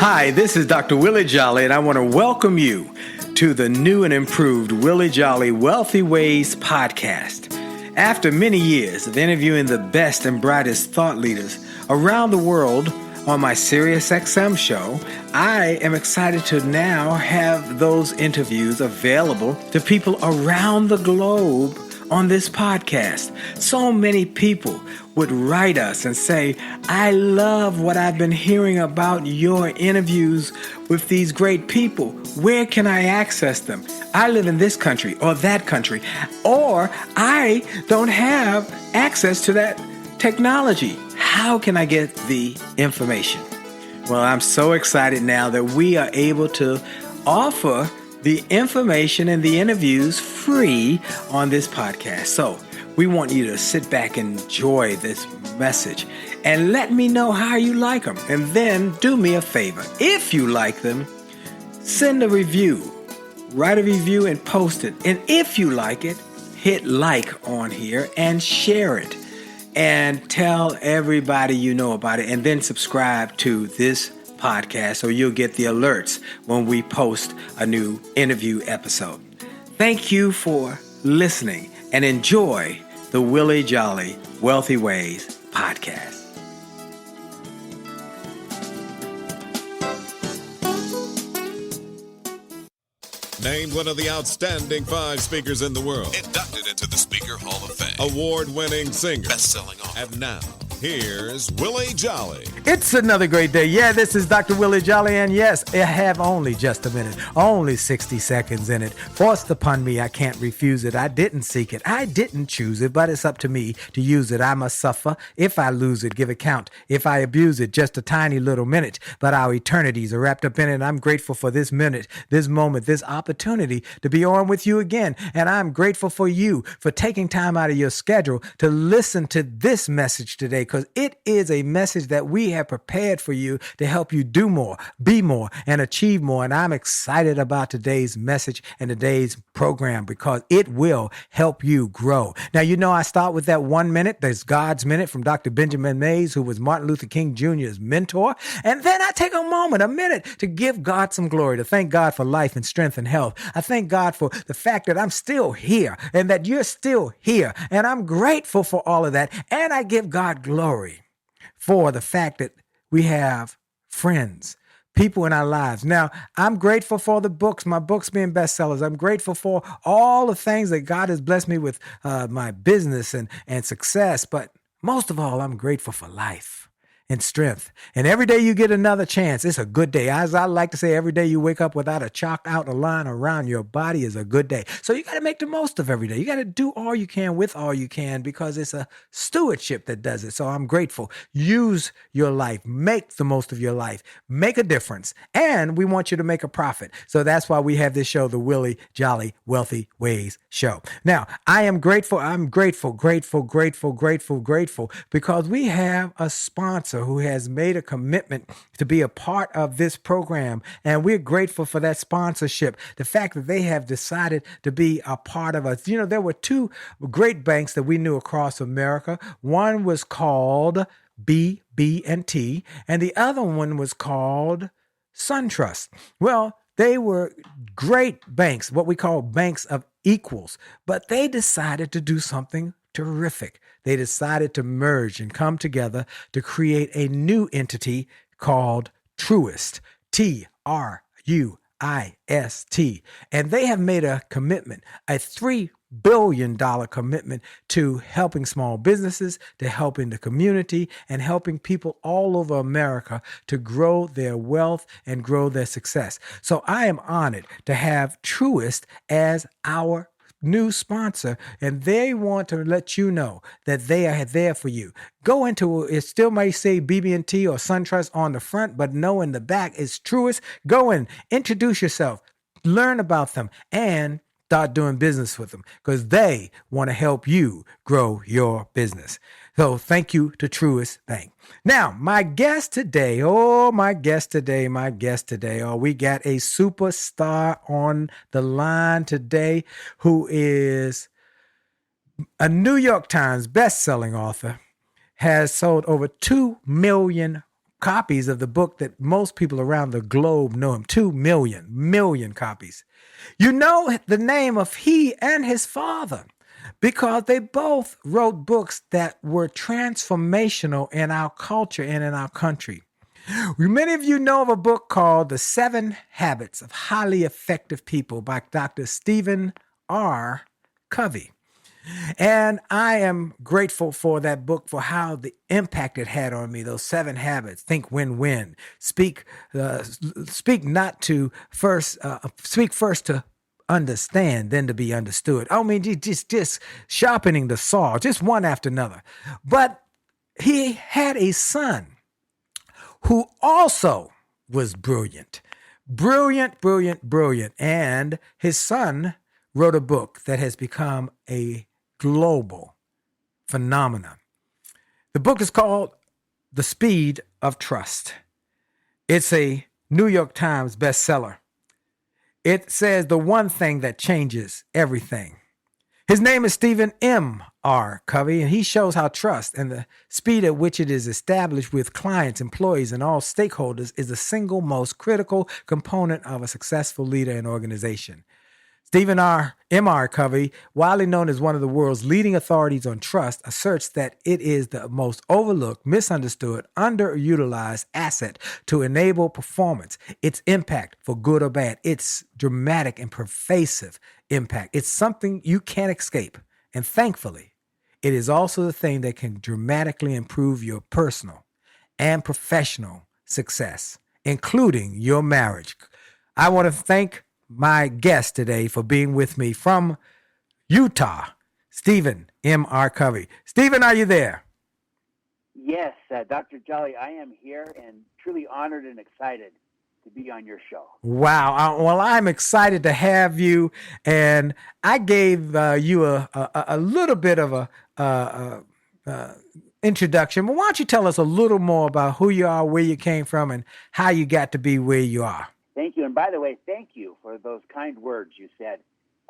Hi, this is Dr. Willie Jolley, and I want to welcome you to the new and improved Willie Jolley Wealthy Ways podcast. After many years of interviewing the best and brightest thought leaders around the world on my SiriusXM show, I am excited to now have those interviews available to people around the globe on this podcast. So many people would write us and say, I love what I've been hearing about your interviews with these great people. Where can I access them? I live in this country or that country, or I don't have access to that technology. How can I get the information? Well, I'm so excited now that we are able to offer the information and the interviews free on this podcast. So we want you to sit back and enjoy this message and let me know how you like them. And then do me a favor. If you like them, send a review, write a review and post it. And if you like it, hit like on here and share it and tell everybody you know about it, and then subscribe to this podcast so you'll get the alerts when we post a new interview episode. Thank you for listening and enjoy the Willie Jolley Wealthy Ways podcast. Named one of the outstanding 5 speakers in the world. Inducted into the Speaker Hall of Fame. Award-winning singer. Best-selling author. And now, here's Willie Jolley. It's another great day. Yeah, this is Dr. Willie Jolley, and yes, I have only just a minute, only 60 seconds in it. Forced upon me, I can't refuse it. I didn't seek it. I didn't choose it, but it's up to me to use it. I must suffer. If I lose it, give account. If I abuse it, just a tiny little minute, but our eternities are wrapped up in it. I'm grateful for this minute, this moment, this opportunity to be on with you again. And I'm grateful for you for taking time out of your schedule to listen to this message today, because it is a message that we have prepared for you to help you do more, be more, and achieve more. And I'm excited about today's message and today's program because it will help you grow. Now, you know, I start with that 1 minute. There's God's Minute from Dr. Benjamin Mays, who was Martin Luther King Jr.'s mentor. And then I take a minute to give God some glory, to thank God for life and strength and health. I thank God for the fact that I'm still here and that you're still here. And I'm grateful for all of that. And I give God glory for the fact that we have friends, people in our lives. Now, I'm grateful for the books, my books being bestsellers. I'm grateful for all the things that God has blessed me with, my business and success. But most of all, I'm grateful for life and strength. And every day you get another chance, it's a good day. As I like to say, every day you wake up without a chalked out a line around your body is a good day. So you got to make the most of every day. You got to do all you can with all you can, because it's a stewardship that does it. So I'm grateful. Use your life. Make the most of your life. Make a difference. And we want you to make a profit. So that's why we have this show, the Willie Jolley Wealthy Ways Show. Now, I am grateful. I'm grateful because we have a sponsor who has made a commitment to be a part of this program. And we're grateful for that sponsorship. The fact that they have decided to be a part of us. You know, there were 2 great banks that we knew across America. One was called BB&T, and the other one was called SunTrust. Well, they were great banks, what we call banks of equals, but they decided to do something terrific. They decided to merge and come together to create a new entity called Truist, Truist. And they have made a commitment, a $3 billion commitment to helping small businesses, to helping the community, and helping people all over America to grow their wealth and grow their success. So I am honored to have Truist as our new sponsor, and they want to let you know that they are there for you. Go into it, still may say BB&T or SunTrust on the front, but no, in the back is Truist. Go in, introduce yourself, learn about them, and start doing business with them, because they want to help you grow your business. So thank you to Truist Bank. Now, my guest today, we got a superstar on the line today who is a New York Times best-selling author, has sold over 2 million copies of the book that most people around the globe know him. 2 million copies. You know the name of he and his father because they both wrote books that were transformational in our culture and in our country. Many of you know of a book called The 7 Habits of Highly Effective People by Dr. Stephen R. Covey. And I am grateful for that book, for how the impact it had on me. Those 7 habits: think, win-win, speak first to understand, then to be understood. I mean, just sharpening the saw, just one after another. But he had a son who also was brilliant. And his son wrote a book that has become a global phenomenon. The book is called The Speed of Trust. It's a New York Times bestseller. It says the one thing that changes everything. His name is Stephen M.R. Covey, and he shows how trust and the speed at which it is established with clients, employees, and all stakeholders is the single most critical component of a successful leader and organization. Stephen M.R. Covey, widely known as one of the world's leading authorities on trust, asserts that it is the most overlooked, misunderstood, underutilized asset to enable performance. Its impact, for good or bad, its dramatic and pervasive impact. It's something you can't escape. And thankfully, it is also the thing that can dramatically improve your personal and professional success, including your marriage. I want to thank my guest today for being with me from Utah, Stephen M.R. Covey. Stephen, are you there? Yes, Dr. Jolley, I am here and truly honored and excited to be on your show. Wow. Well, I'm excited to have you. And I gave you a little bit of a introduction. But why don't you tell us a little more about who you are, where you came from, and how you got to be where you are? Thank you. And by the way, thank you for those kind words you said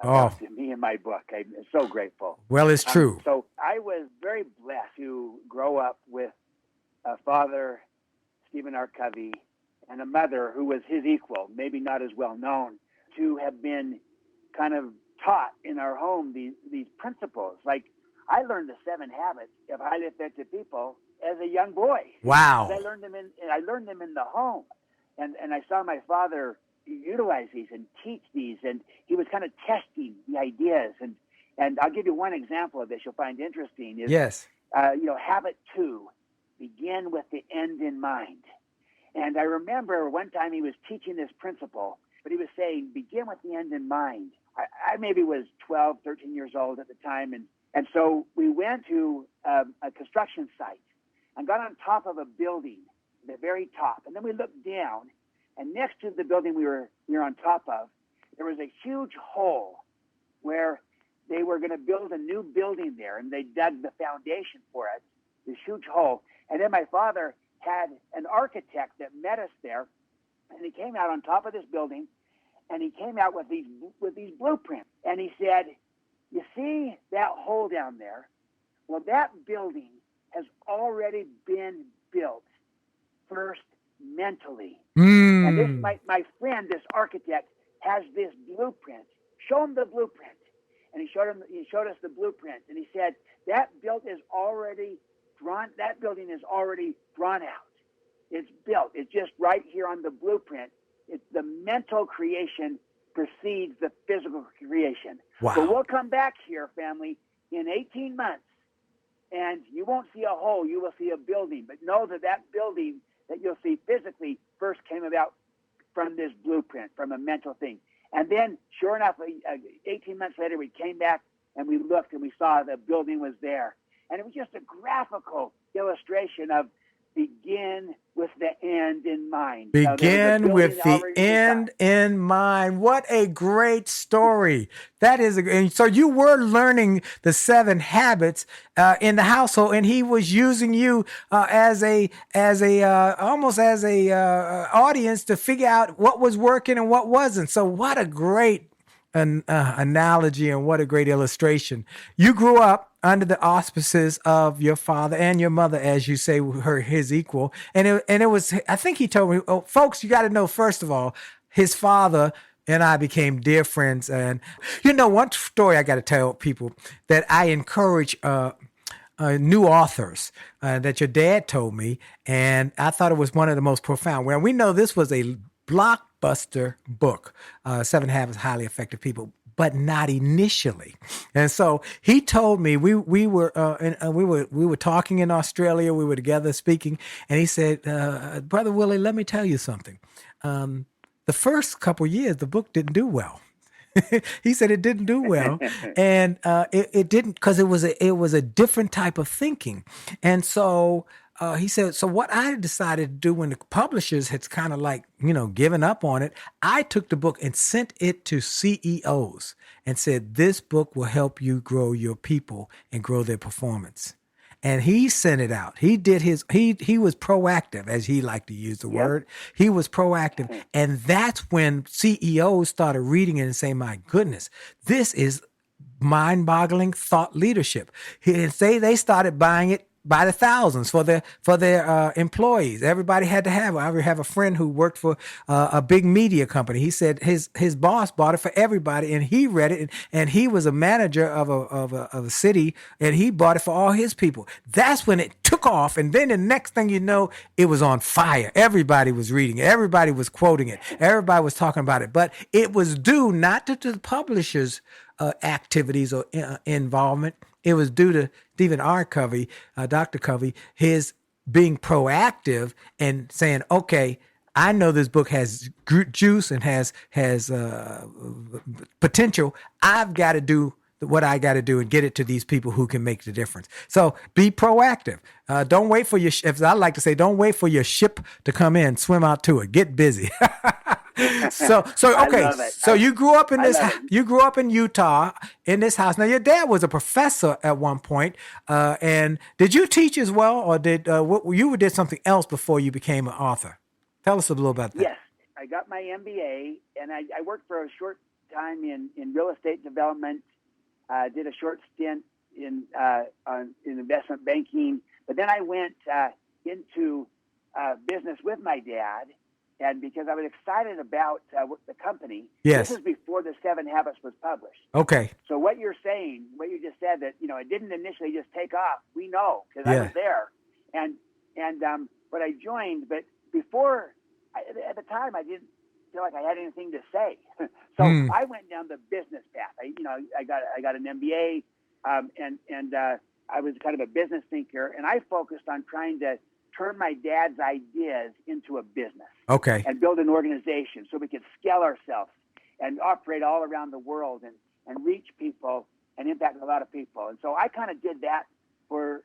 about me and my book. I'm so grateful. Well, it's true. So I was very blessed to grow up with a father, Stephen R. Covey, and a mother who was his equal, maybe not as well known, to have been kind of taught in our home these principles. Like, I learned the 7 habits of highly effective people as a young boy. Wow. I learned them in the home. And I saw my father utilize these and teach these, and he was kind of testing the ideas. And I'll give you one example of this you'll find interesting. Yes. Habit 2, begin with the end in mind. And I remember one time he was teaching this principle, but he was saying, begin with the end in mind. I maybe was 12, 13 years old at the time, and so we went to a construction site and got on top of a building, the very top, and then we looked down, and next to the building we were on top of, there was a huge hole where they were going to build a new building there, and they dug the foundation for it, this huge hole. And then my father had an architect that met us there, and he came out on top of this building, and he came out with these blueprints, and he said, you see that hole down there? Well, that building has already been built first mentally. And this, my friend, this architect, has this blueprint. Show him the blueprint. And he showed us the blueprint, and he said, that building is already drawn out. It's built. It's just right here on the blueprint. It's the mental creation precedes the physical creation. Wow. So we'll come back here, family, in 18 months, and you won't see a hole. You will see a building. But know that building that you'll see physically first came about from this blueprint, from a mental thing. And then, sure enough, 18 months later, we came back and we looked and we saw the building was there. And it was just a graphical illustration of begin with the end in mind. Begin with the end in mind. What a great story. That is, and so you were learning the 7 habits in the household, and he was using you as a audience to figure out what was working and what wasn't. So what a great an analogy and what a great illustration. You grew up under the auspices of your father and your mother, as you say, his equal. And it was, I think he told me, oh, folks, you got to know, first of all, his father and I became dear friends. And, one story I got to tell people that I encourage new authors that your dad told me. And I thought it was one of the most profound. Well, we know this was a blockbuster book, 7 Habits of Highly Effective People, but not initially. And so he told me we were talking in Australia. We were together speaking, and he said, "Brother Willie, let me tell you something. The first couple years, the book didn't do well." He said it didn't do well, and it didn't because it was a different type of thinking, and so. He said, so what I decided to do when the publishers had kind of like, given up on it, I took the book and sent it to CEOs and said, this book will help you grow your people and grow their performance. And he sent it out. He did he was proactive, as he liked to use the word. He was proactive. And that's when CEOs started reading it and saying, my goodness, this is mind-boggling thought leadership. They started buying it by the thousands for their employees. Everybody had to have it. I have a friend who worked for a big media company. He said his boss bought it for everybody, and he read it. And he was a manager of a city, and he bought it for all his people. That's when it took off. And then the next thing you know, it was on fire. Everybody was reading it. Everybody was quoting it. Everybody was talking about it. But it was due not to the publishers' activities or involvement. It was due to Stephen R. Covey, Dr. Covey, his being proactive and saying, okay, I know this book has juice and has potential. I've got to do what I got to do and get it to these people who can make the difference. So be proactive. Don't wait for as I like to say, don't wait for your ship to come in, swim out to it, get busy. So okay. So you grew up in you grew up in Utah in this house. Now your dad was a professor at one point, and did you teach as well, or did you did something else before you became an author? Tell us a little about that. Yes, I got my MBA, and I worked for a short time in real estate development. Did a short stint in investment banking, but then I went into business with my dad. And because I was excited about the company, yes. This is before the 7 Habits was published. Okay. So what you're saying, what you just said, that it didn't initially just take off. We know because I was there, and but I joined. But before, at the time, I didn't feel like I had anything to say. So I went down the business path. I got an MBA, and I was kind of a business thinker, and I focused on trying to turn my dad's ideas into a business. Okay. And build an organization so we could scale ourselves and operate all around the world and reach people and impact a lot of people. And so I kind of did that for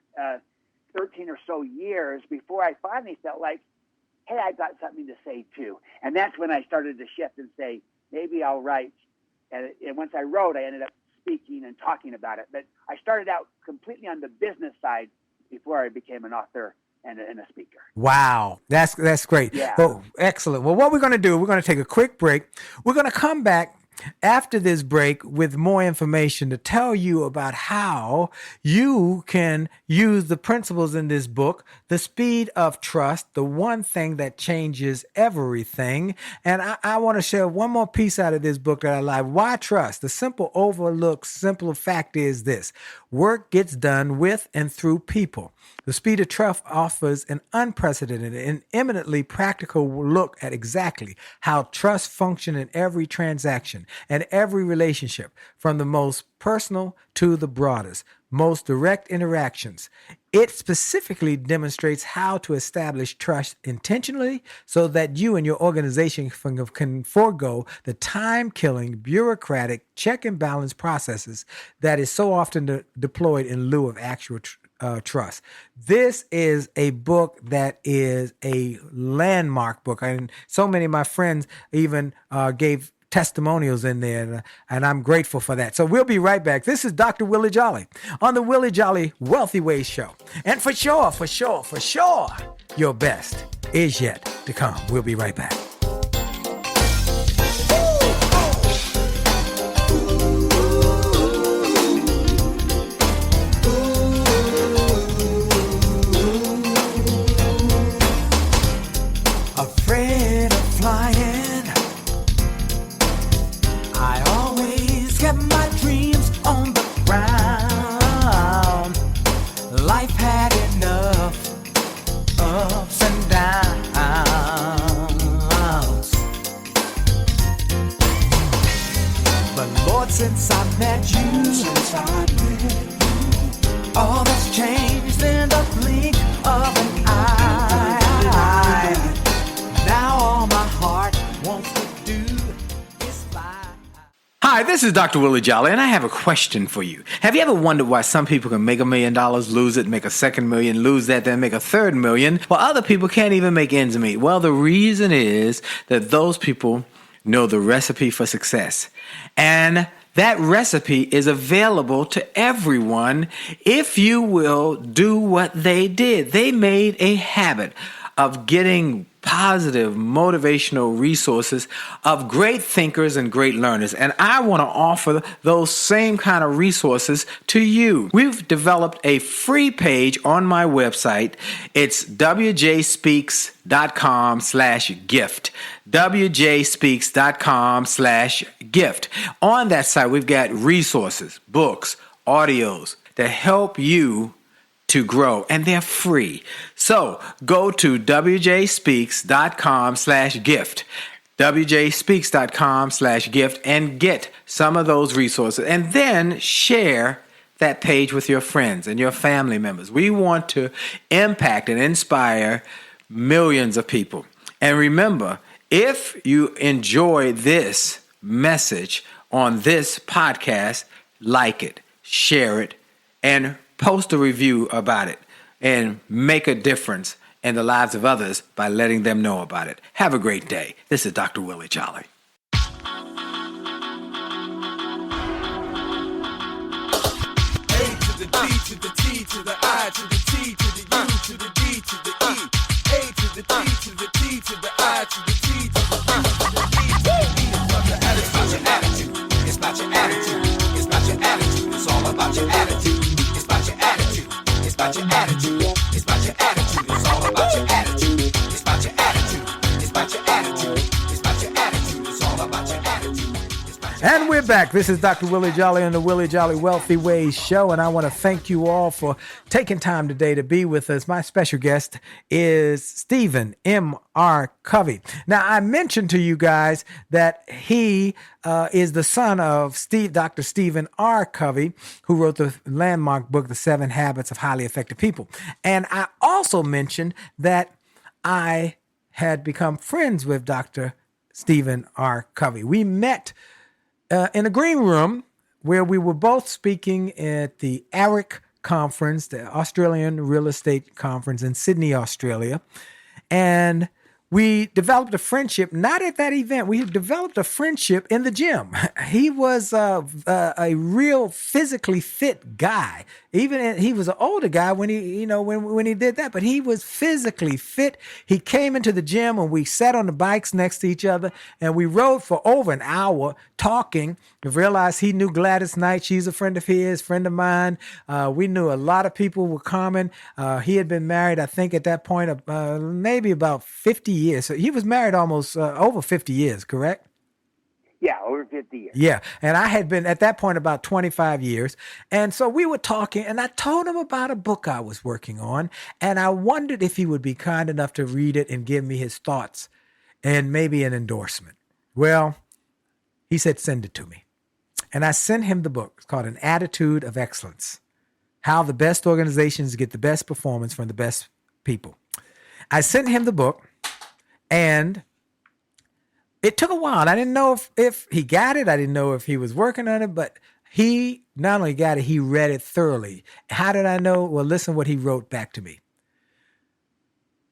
13 or so years before I finally felt like, hey, I've got something to say too. And that's when I started to shift and say, maybe I'll write. And once I wrote, I ended up speaking and talking about it. But I started out completely on the business side before I became an author and a speaker. Wow. That's great. Yeah. Well, excellent. Well, what we're going to do, we're going to take a quick break. We're going to come back after this break with more information to tell you about how you can use the principles in this book, the speed of trust, the one thing that changes everything. And I want to share one more piece out of this book that I like. Why trust? The simple fact is this: work gets done with and through people. The speed of trust offers an unprecedented and eminently practical look at exactly how trust functions in every transaction and every relationship, from the most personal to the broadest, most direct interactions. It specifically demonstrates how to establish trust intentionally so that you and your organization can forego the time-killing, bureaucratic, check and balance processes that is so often deployed in lieu of actual trust. This is a book that is a landmark book. And so many of my friends even gave testimonials in there, and I'm grateful for that. So we'll be right back. This is Dr. Willie Jolley on the Willie Jolley Wealthy Ways Show. And for sure, your best is yet to come. We'll be right back. this is Dr. Willie Jolley, and I have a question for you. Have you ever wondered why some people can make $1 million, lose it, make a second million, lose that, then make a third million, while other people can't even make ends meet? Well, the reason is that those people know the recipe for success. And that recipe is available to everyone if you will do what they did. They made a habit of getting positive, motivational resources of great thinkers and great learners. And I want to offer those same kind of resources to you. We've developed a free page on my website. It's wjspeaks.com/gift. wjspeaks.com/gift. On that site, we've got resources, books, audios to help you to grow, and they're free. So go to wjspeaks.com/gift, wjspeaks.com/gift, and get some of those resources, and then share that page with your friends and your family members. We want to impact and inspire millions of people. And remember, if you enjoy this message on this podcast, like it, share it, and post a review about it, and make a difference in the lives of others by letting them know about it. Have a great day. This is Dr. Willie Jolley. A to the D to the T to the I to the T to the U to the D to the E. A to the D to the T to the I to the T to the U to the D to the E. It's about your attitude. It's about your attitude. It's about your attitude. It's all about your attitude. It's about your attitude. It's about your attitude. It's about your attitude. It's all about your attitude. It's about your attitude. It's about your attitude. It's about your attitude. It's all about your attitude. And we're back. This is Dr. Willie Jolley and the Willie Jolley Wealthy Ways Show, and I want to thank you all for taking time today to be with us. My special guest is Stephen M.R. Covey. Now, I mentioned to you guys that he is the son of Dr. Stephen R. Covey, who wrote the landmark book, The 7 Habits of Highly Effective People. And I also mentioned that I had become friends with Dr. Stephen R. Covey. We met in a green room where we were both speaking at the ARIC conference, the Australian Real Estate Conference in Sydney, Australia. And we developed a friendship, not at that event. We developed a friendship in the gym. He was a real physically fit guy. He was an older guy when he did that, but he was physically fit. He came into the gym and we sat on the bikes next to each other and we rode for over an hour talking. We realized he knew Gladys Knight. She's a friend of his, friend of mine. We knew a lot of people were common. He had been married, I think at that point, maybe about 50 years. So he was married almost over 50 years, correct? Yeah, over 50 years. Yeah, and I had been at that point about 25 years. And so we were talking, and I told him about a book I was working on, and I wondered if he would be kind enough to read it and give me his thoughts and maybe an endorsement. Well, he said, send it to me. And I sent him the book. It's called An Attitude of Excellence: How the Best Organizations Get the Best Performance from the Best People. I sent him the book, and it took a while. I didn't know if he got it. I didn't know if he was working on it, but he not only got it, he read it thoroughly. How did I know? Well, listen what he wrote back to me.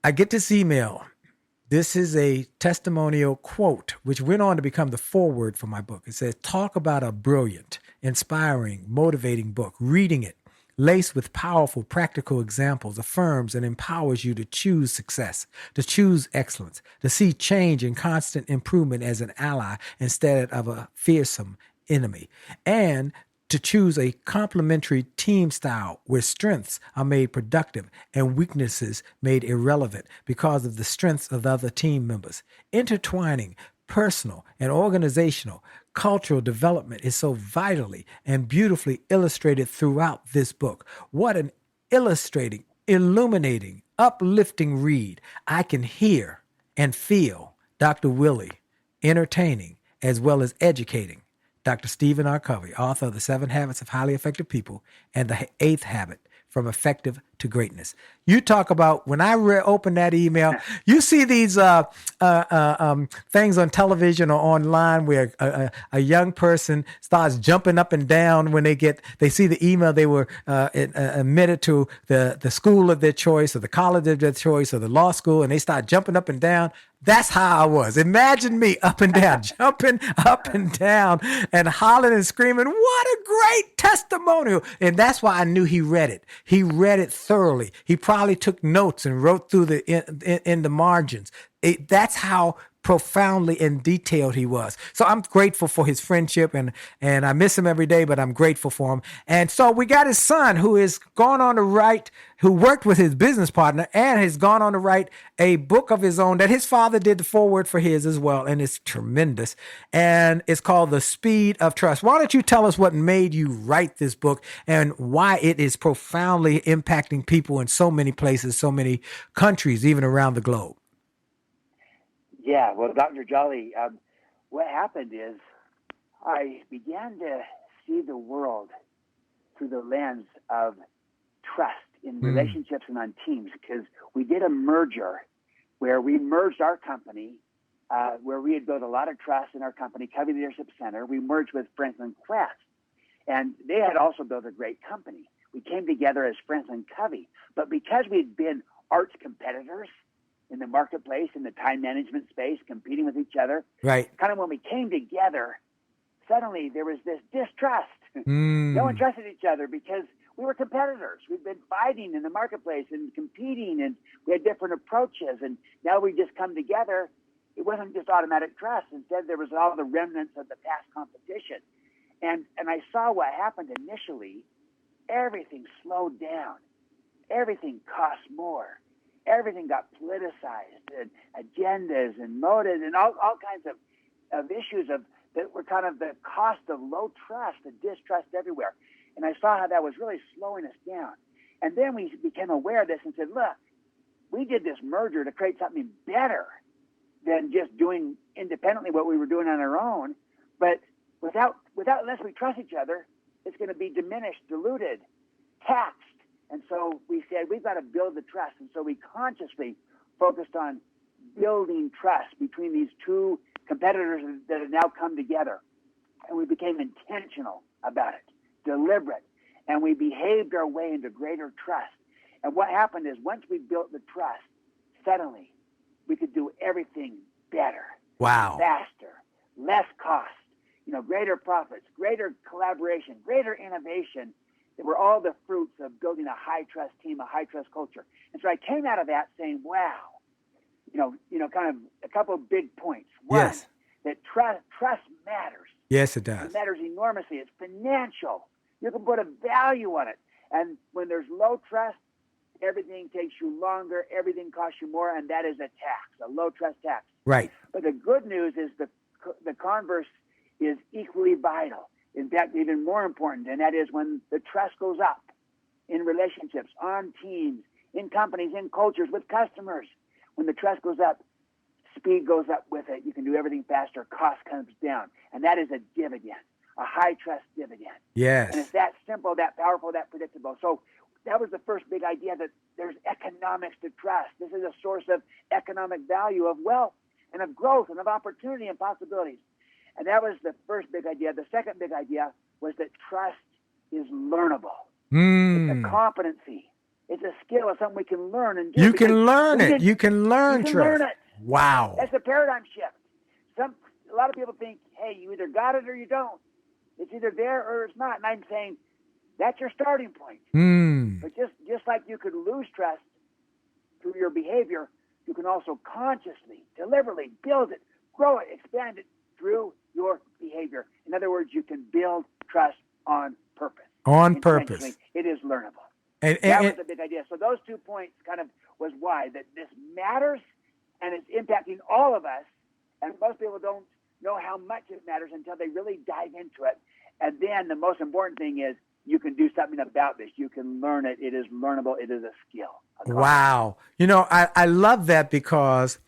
I get this email. This is a testimonial quote, which went on to become the foreword for my book. It says, talk about a brilliant, inspiring, motivating book. Reading it, laced with powerful, practical examples, affirms and empowers you to choose success, to choose excellence, to see change and constant improvement as an ally instead of a fearsome enemy, and to choose a complementary team style where strengths are made productive and weaknesses made irrelevant because of the strengths of the other team members. Intertwining personal and organizational cultural development is so vitally and beautifully illustrated throughout this book. What an illustrating, illuminating, uplifting read. I can hear and feel Dr. Willie entertaining as well as educating. Dr. Stephen R. Covey, author of The 7 Habits of Highly Effective People and The 8th Habit, From Effective to to greatness. You talk about when I open that email, you see these things on television or online where a young person starts jumping up and down when they see the email they were admitted to the school of their choice or the college of their choice or the law school, and they start jumping up and down. That's how I was. Imagine me up and down, jumping up and down and hollering and screaming, what a great testimonial. And that's why I knew he read it. He read it thoroughly. He probably took notes and wrote through in the margins. That's how profoundly and detailed he was. So I'm grateful for his friendship, and I miss him every day, but I'm grateful for him. And so we got his son who is gone on to write, who worked with his business partner and has gone on to write a book of his own that his father did the foreword for his as well. And it's tremendous. And it's called The Speed of Trust. Why don't you tell us what made you write this book and why it is profoundly impacting people in so many places, so many countries, even around the globe? Yeah, well, Dr. Jolley, what happened is I began to see the world through the lens of trust in relationships and on teams, because we did a merger where we merged our company, where we had built a lot of trust in our company, Covey Leadership Center. We merged with Franklin Quest, and they had also built a great company. We came together as Franklin Covey, but because we had been arch competitors in the marketplace, in the time management space, competing with each other. Right. Kind of when we came together, suddenly there was this distrust. No one trusted each other because we were competitors. We'd been fighting in the marketplace and competing, and we had different approaches. And now we just come together. It wasn't just automatic trust. Instead, there was all the remnants of the past competition. And I saw what happened initially. Everything slowed down. Everything cost more. Everything got politicized, and agendas and motives and all kinds of issues that were kind of the cost of low trust and distrust everywhere. And I saw how that was really slowing us down. And then we became aware of this and said, look, we did this merger to create something better than just doing independently what we were doing on our own. But unless we trust each other, it's going to be diminished, diluted, taxed. And so we said, we've got to build the trust. And so we consciously focused on building trust between these two competitors that have now come together. And we became intentional about it, deliberate, and we behaved our way into greater trust. And what happened is once we built the trust, suddenly we could do everything better, faster, less cost, greater profits, greater collaboration, greater innovation. They were all the fruits of building a high-trust team, a high-trust culture. And so I came out of that saying, wow, kind of a couple of big points. One, yes, that trust matters. Yes, it does. It matters enormously. It's financial. You can put a value on it. And when there's low trust, everything takes you longer, everything costs you more, and that is a tax, a low-trust tax. Right. But the good news is the converse is equally vital. In fact, even more important, and that is when the trust goes up in relationships, on teams, in companies, in cultures, with customers. When the trust goes up, speed goes up with it. You can do everything faster. Cost comes down. And that is a dividend, a high-trust dividend. Yes. And it's that simple, that powerful, that predictable. So that was the first big idea, that there's economics to trust. This is a source of economic value, of wealth, and of growth, and of opportunity and possibilities. And that was the first big idea. The second big idea was that trust is learnable. It's a competency. It's a skill. It's something we can learn and do. You can learn it. You can learn trust. Learn it. Wow. That's a paradigm shift. A lot of people think, hey, you either got it or you don't. It's either there or it's not. And I'm saying that's your starting point. But just like you could lose trust through your behavior, you can also consciously, deliberately build it, grow it, expand it through your behavior. In other words, you can build trust on purpose. On purpose. It is learnable. And that was the big idea. So those 2 points kind of was why that this matters, and it's impacting all of us. And most people don't know how much it matters until they really dive into it. And then the most important thing is you can do something about this. You can learn it. It is learnable. It is a skill. Wow. I love that, because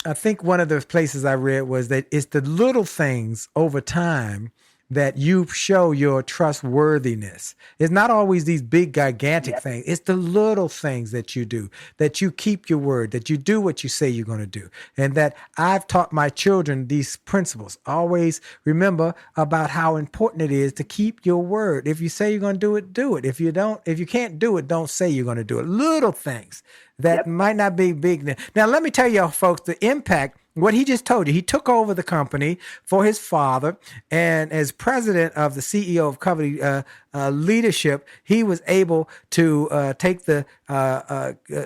I think one of the places I read was that it's the little things over time that you show your trustworthiness. It's not always these big, gigantic things. It's the little things that you do, that you keep your word, that you do what you say you're going to do. And that I've taught my children these principles. Always remember about how important it is to keep your word. If you say you're going to do it, do it. If you can't do it, don't say you're going to do it. Little things that might not be big. Now, let me tell you, folks, the impact. What he just told you, he took over the company for his father, and as president of the CEO of Covey leadership, he was able to take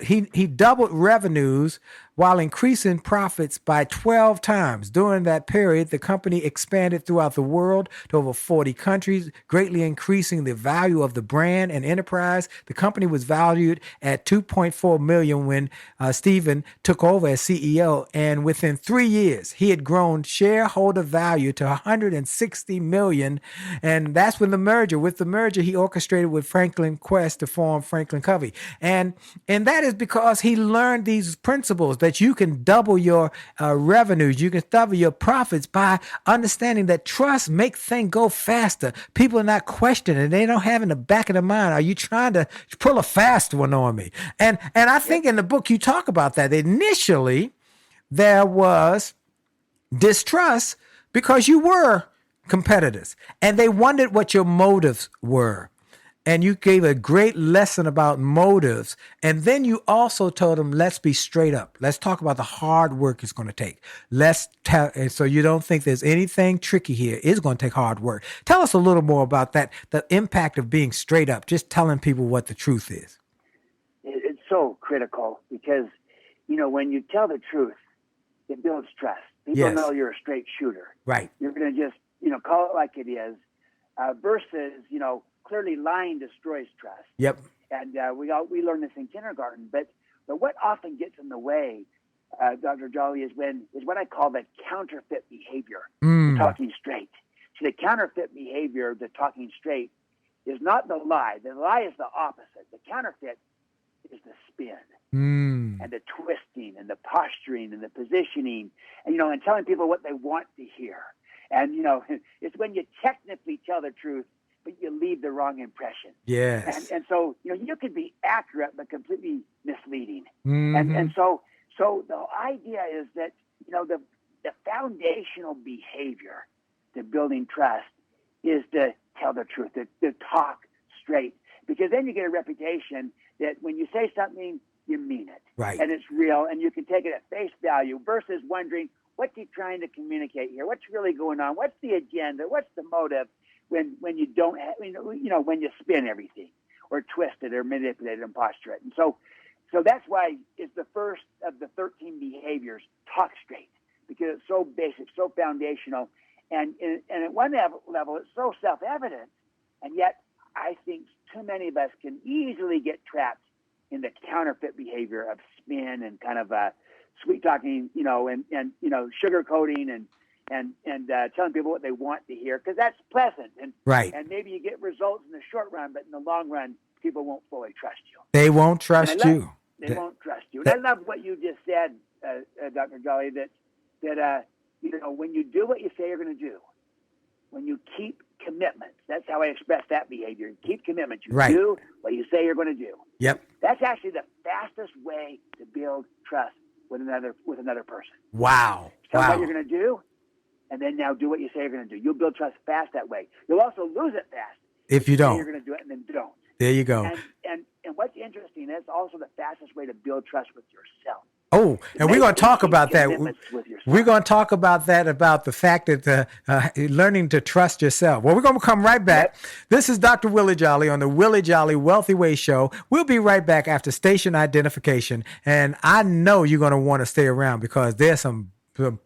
he doubled revenues while increasing profits by 12 times. During that period, the company expanded throughout the world to over 40 countries, greatly increasing the value of the brand and enterprise. The company was valued at $2.4 million when Stephen took over as CEO, and within 3 years, he had grown shareholder value to $160 million, and that's when the merger. With the merger, he orchestrated with Franklin Quest to form Franklin Covey, and that is because he learned these principles that you can double your revenues, you can double your profits by understanding that trust makes things go faster. People are not questioning; they don't have in the back of their mind, "Are you trying to pull a fast one on me?" And I think in the book you talk about that. Initially, there was distrust because you were competitors, and they wondered what your motives were. And you gave a great lesson about motives. And then you also told them, let's be straight up. Let's talk about the hard work it's going to take. So you don't think there's anything tricky here. It's going to take hard work. Tell us a little more about that, the impact of being straight up, just telling people what the truth is. It's so critical because, when you tell the truth, it builds trust. People know you're a straight shooter. Right. You're going to just, call it like it is versus, clearly lying destroys trust. Yep. And we learned this in kindergarten. But what often gets in the way, Dr. Jolley, is what I call the counterfeit behavior, the talking straight. See, the counterfeit behavior, the talking straight, is not the lie. The lie is the opposite. The counterfeit is the spin and the twisting and the posturing and the positioning and telling people what they want to hear. And, it's when you technically tell the truth, but you leave the wrong impression. Yes. And so, you could be accurate, but completely misleading. And so the idea is that, the foundational behavior to building trust is to tell the truth, to talk straight, because then you get a reputation that when you say something, you mean it. Right. And it's real, and you can take it at face value versus wondering, what's he trying to communicate here? What's really going on? What's the agenda? What's the motive? When you don't have, when you spin everything or twist it or manipulate it and posture it. And so that's why it's the first of the 13 behaviors, talk straight, because it's so basic, so foundational. And at one level, it's so self-evident. And yet I think too many of us can easily get trapped in the counterfeit behavior of spin and kind of sweet talking, and sugarcoating and telling people what they want to hear, because that's pleasant. And maybe you get results in the short run, but in the long run, people won't fully trust you. They won't trust you. They won't trust you. And I love what you just said, Dr. Jolley, that when you do what you say you're going to do, when you keep commitments, that's how I express that behavior. Keep commitments. You do what you say you're going to do. Yep. That's actually the fastest way to build trust with another person. Wow. Tell them what you're going to do, and then now do what you say you're going to do. You'll build trust fast that way. You'll also lose it fast if you don't. You're going to do it and then don't. There you go. And what's interesting, that's also the fastest way to build trust with yourself. Oh, and we're going to talk about that. We're going to talk about that, about the fact that learning to trust yourself. Well, we're going to come right back. Yep. This is Dr. Willie Jolley on the Willie Jolley Wealthy Way Show. We'll be right back after station identification. And I know you're going to want to stay around because there's some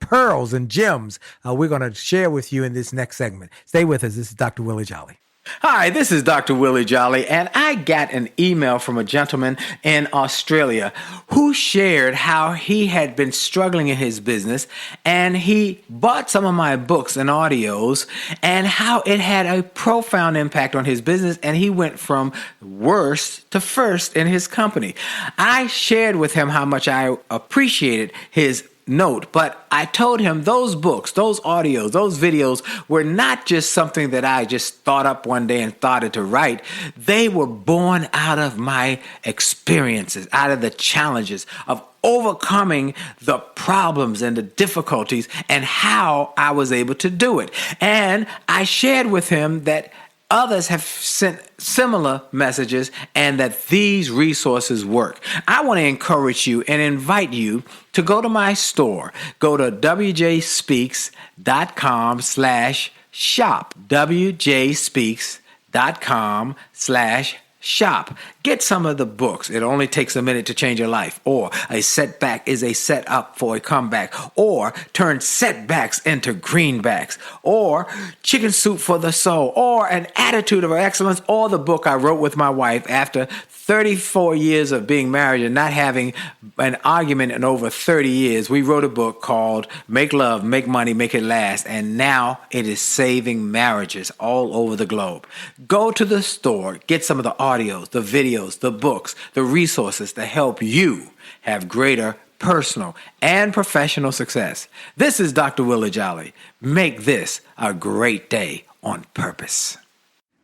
pearls and gems we're going to share with you in this next segment. Stay with us. This is Dr. Willie Jolley. Hi, this is Dr. Willie Jolley, and I got an email from a gentleman in Australia who shared how he had been struggling in his business, and he bought some of my books and audios, and how it had a profound impact on his business, and he went from worst to first in his company. I shared with him how much I appreciated his note, but I told him those books, those audios, those videos were not just something that I just thought up one day and started to write. They were born out of my experiences, out of the challenges of overcoming the problems and the difficulties and how I was able to do it. And I shared with him that others have sent similar messages and that these resources work. I want to encourage you and invite you to go to my store. Go to wjspeaks.com/shop. wjspeaks.com/shop. Get some of the books. It only takes a minute to change your life. Or a setback is a setup for a comeback. Or turn setbacks into greenbacks. Or chicken soup for the soul. Or an attitude of excellence. Or the book I wrote with my wife after 34 years of being married and not having an argument in over 30 years. We wrote a book called Make Love, Make Money, Make It Last. And now it is saving marriages all over the globe. Go to the store, get some of the audios, the videos, the books, the resources to help you have greater personal and professional success. This is Dr. Willie Jolley. Make this a great day on purpose.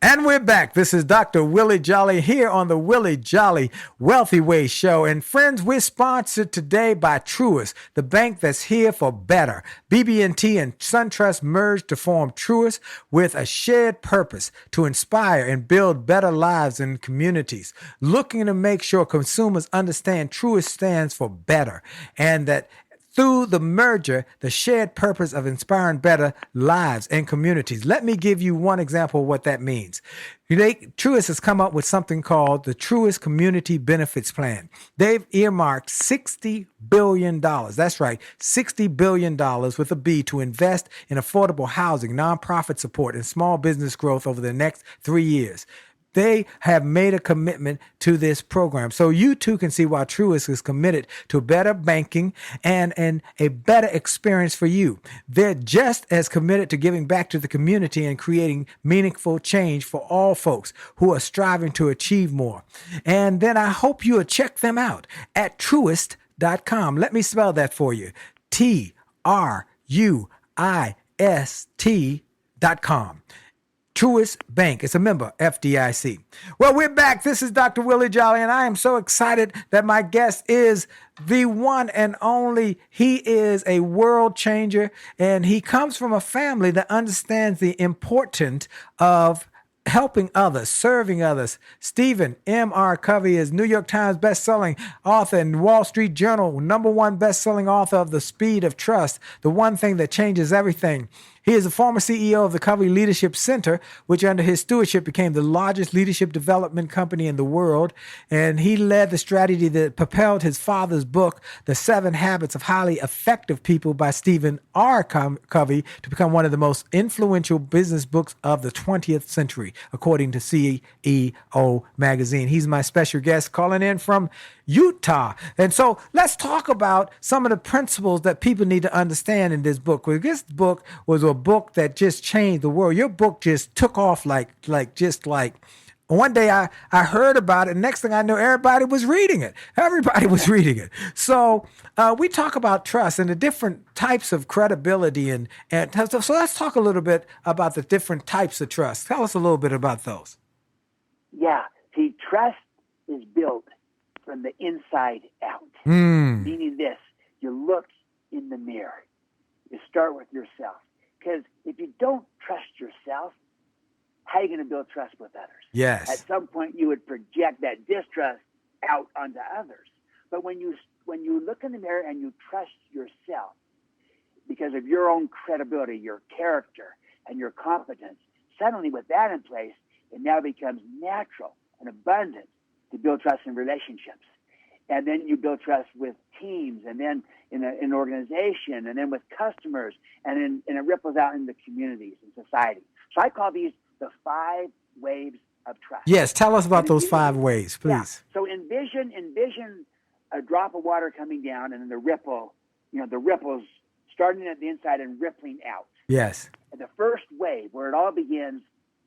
And we're back. This is Dr. Willie Jolley here on the Willie Jolley Wealthy Way Show. And friends, we're sponsored today by Truist, the bank that's here for better. BB&T and SunTrust merged to form Truist with a shared purpose to inspire and build better lives in communities, looking to make sure consumers understand Truist stands for better, and that through the merger, the shared purpose of inspiring better lives and communities. Let me give you one example of what that means. Truist has come up with something called the Truist Community Benefits Plan. They've earmarked $60 billion. That's right, $60 billion with a B to invest in affordable housing, nonprofit support, and small business growth over the next 3 years. They have made a commitment to this program. So you too can see why Truist is committed to better banking and a better experience for you. They're just as committed to giving back to the community and creating meaningful change for all folks who are striving to achieve more. And then I hope you will check them out at Truist.com. Let me spell that for you. Truist.com. Truist Bank. It's a member, FDIC. Well, we're back. This is Dr. Willie Jolley, and I am so excited that my guest is the one and only. He is a world changer, and he comes from a family that understands the importance of helping others, serving others. Stephen M.R. Covey is New York Times best-selling author and Wall Street Journal #1 best-selling author of The Speed of Trust, the one thing that changes everything. He is a former CEO of the Covey Leadership Center, which under his stewardship became the largest leadership development company in the world. And he led the strategy that propelled his father's book, The 7 Habits of Highly Effective People by Stephen R. Covey, to become one of the most influential business books of the 20th century, according to CEO magazine. He's my special guest calling in from Utah. And so let's talk about some of the principles that people need to understand in this book. Well, this book was a book that just changed the world. Your book just took off like one day I heard about it, and next thing I know, everybody was reading it. Everybody was reading it. So we talk about trust and the different types of credibility. And so let's talk a little bit about the different types of trust. Tell us a little bit about those. Yeah. See, trust is built from the inside out. Meaning this, you look in the mirror. You start with yourself. Because if you don't trust yourself, how are you going to build trust with others? Yes. At some point, you would project that distrust out onto others. But when you look in the mirror and you trust yourself, because of your own credibility, your character, and your competence, suddenly with that in place, it now becomes natural and abundant to build trust in relationships. And then you build trust with teams, and then in an organization, and then with customers, and it ripples out in the communities and society. So I call these the 5 waves of trust. Yes, tell us about those 5 waves, please. Yeah. So envision a drop of water coming down, and then the ripples starting at the inside and rippling out. Yes. And the first wave, where it all begins,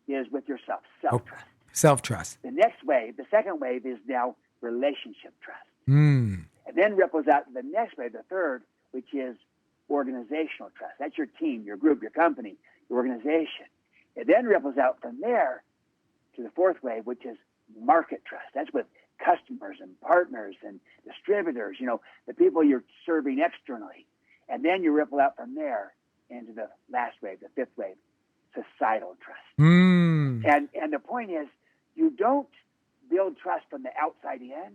is with yourself, self-trust. Self-trust. The next wave, the second wave, is now relationship trust. And then ripples out the next wave, the third, which is organizational trust. That's your team, your group, your company, your organization. It then ripples out from there to the fourth wave, which is market trust. That's with customers and partners and distributors, the people you're serving externally. And then you ripple out from there into the last wave, the fifth wave, societal trust. Mm. And the point is, you don't build trust from the outside in,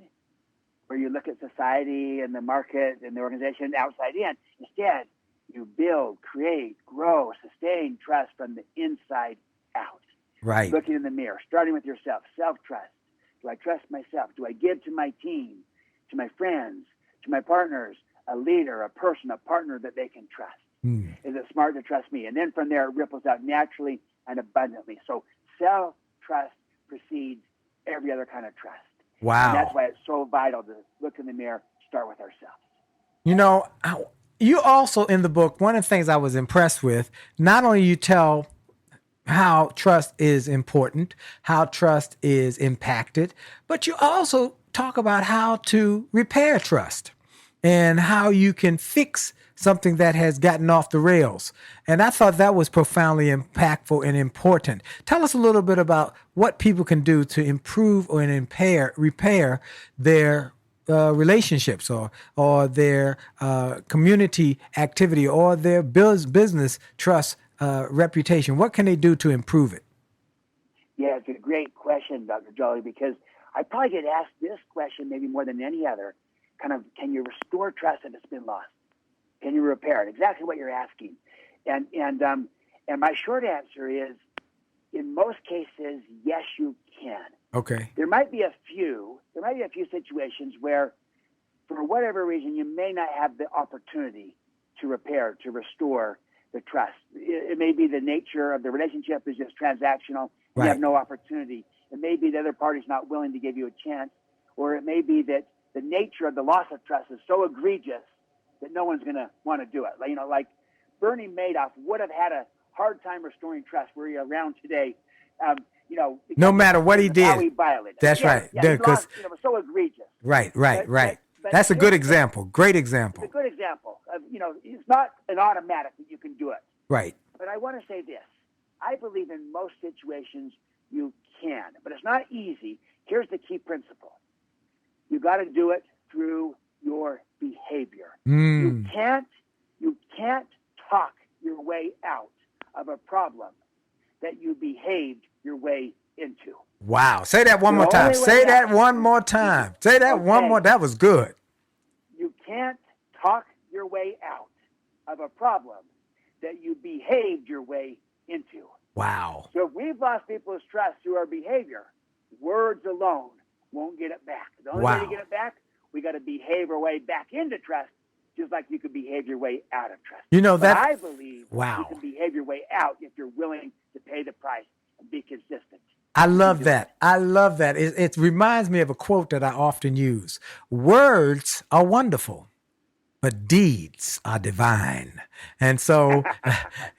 where you look at society and the market and the organization outside in. Instead, you build, create, grow, sustain trust from the inside out. Right. Looking in the mirror, starting with yourself, self-trust. Do I trust myself? Do I give to my team, to my friends, to my partners, a leader, a person, a partner that they can trust? Mm. Is it smart to trust me? And then from there, it ripples out naturally and abundantly. So self-trust precedes every other kind of trust. Wow. And that's why it's so vital to look in the mirror, start with ourselves. You also in the book, one of the things I was impressed with, not only you tell how trust is important, how trust is impacted, but you also talk about how to repair trust and how you can fix something that has gotten off the rails. And I thought that was profoundly impactful and important. Tell us a little bit about what people can do to improve or repair their relationships or their community activity or their business trust reputation. What can they do to improve it? Yeah, it's a great question, Dr. Jolley, because I probably get asked this question maybe more than any other. Kind of, can you restore trust if it's been lost? Can you repair it? Exactly what you're asking. And my short answer is, in most cases, yes, you can. Okay. There might be a few situations where, for whatever reason, you may not have the opportunity to repair, to restore the trust. It may be the nature of the relationship is just transactional. Right. You have no opportunity. It may be the other party's not willing to give you a chance, or it may be that the nature of the loss of trust is so egregious that no one's going to want to do it. Like Bernie Madoff would have had a hard time restoring trust were he around today. No matter what he did. How he violated. That's right. Yeah, it was so egregious. Right. But That's a good example. Great example. It's a good example of, it's not an automatic that you can do it. Right. But I want to say this. I believe in most situations you can, but it's not easy. Here's the key principle. You got to do it through your behavior. Mm. You can't talk your way out of a problem that you behaved your way into. Wow. Say that one more time. Say that one more time. Say that one more. That was good. You can't talk your way out of a problem that you behaved your way into. Wow. So if we've lost people's trust through our behavior, words alone won't get it back. The only way to get it back, we got to behave our way back into trust, just like you could behave your way out of trust. But I believe you can behave your way out if you're willing to pay the price and be consistent. I love that. It reminds me of a quote that I often use. Words are wonderful, but deeds are divine. And so,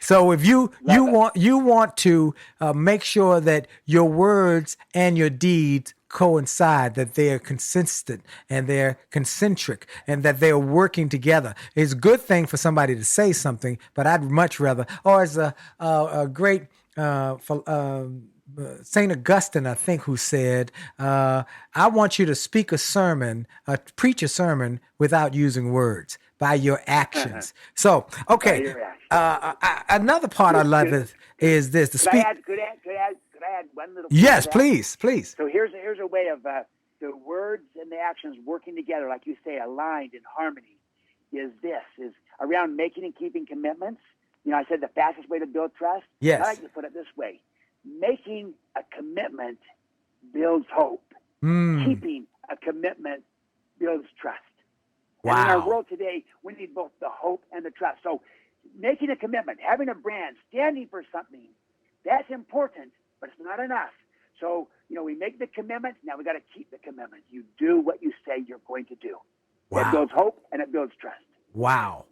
if you want to make sure that your words and your deeds coincide, that they're consistent and they're concentric and that they're working together. It's a good thing for somebody to say something, but I'd much rather, or as a great St. Augustine, I think, who said, I want you to speak a sermon, preach a sermon without using words, by your actions. So, okay. Another part I love is this. Could I add one little? Yes, please. So here's a way of the words and the actions working together, like you say, aligned in harmony. Is around making and keeping commitments. I said the fastest way to build trust. Yes. I like to put it this way: making a commitment builds hope. Keeping a commitment builds trust. Wow. And in our world today, we need both the hope and the trust. So making a commitment, having a brand, standing for something, that's important, but it's not enough. So, we make the commitment. Now we got to keep the commitment. You do what you say you're going to do. Wow. It builds hope and it builds trust. Wow.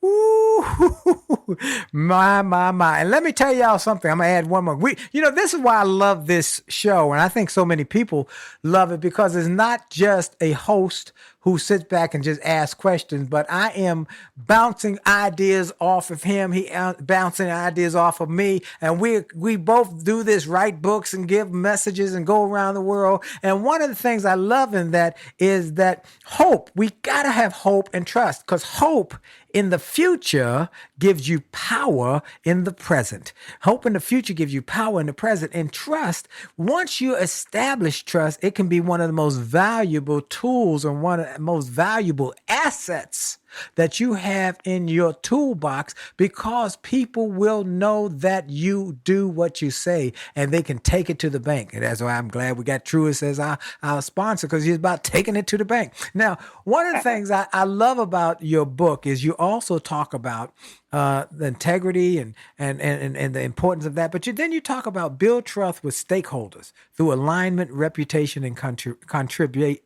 Ooh, My. And let me tell y'all something. I'm going to add one more. This is why I love this show. And I think so many people love it because it's not just a host who sits back and just asks questions, but I am bouncing ideas off of him. He bouncing ideas off of me. And we both do this, write books and give messages and go around the world. And one of the things I love in that is that hope. We got to have hope and trust, because hope in the future gives you power in the present. Hope in the future gives you power in the present. And trust, once you establish trust, it can be one of the most valuable tools and one of the most valuable assets that you have in your toolbox, because people will know that you do what you say and they can take it to the bank. And that's why I'm glad we got Truist as our sponsor, because he's about taking it to the bank. Now, one of the things I love about your book is you also talk about the integrity and the importance of that. But then you talk about build trust with stakeholders through alignment, reputation, and contribution.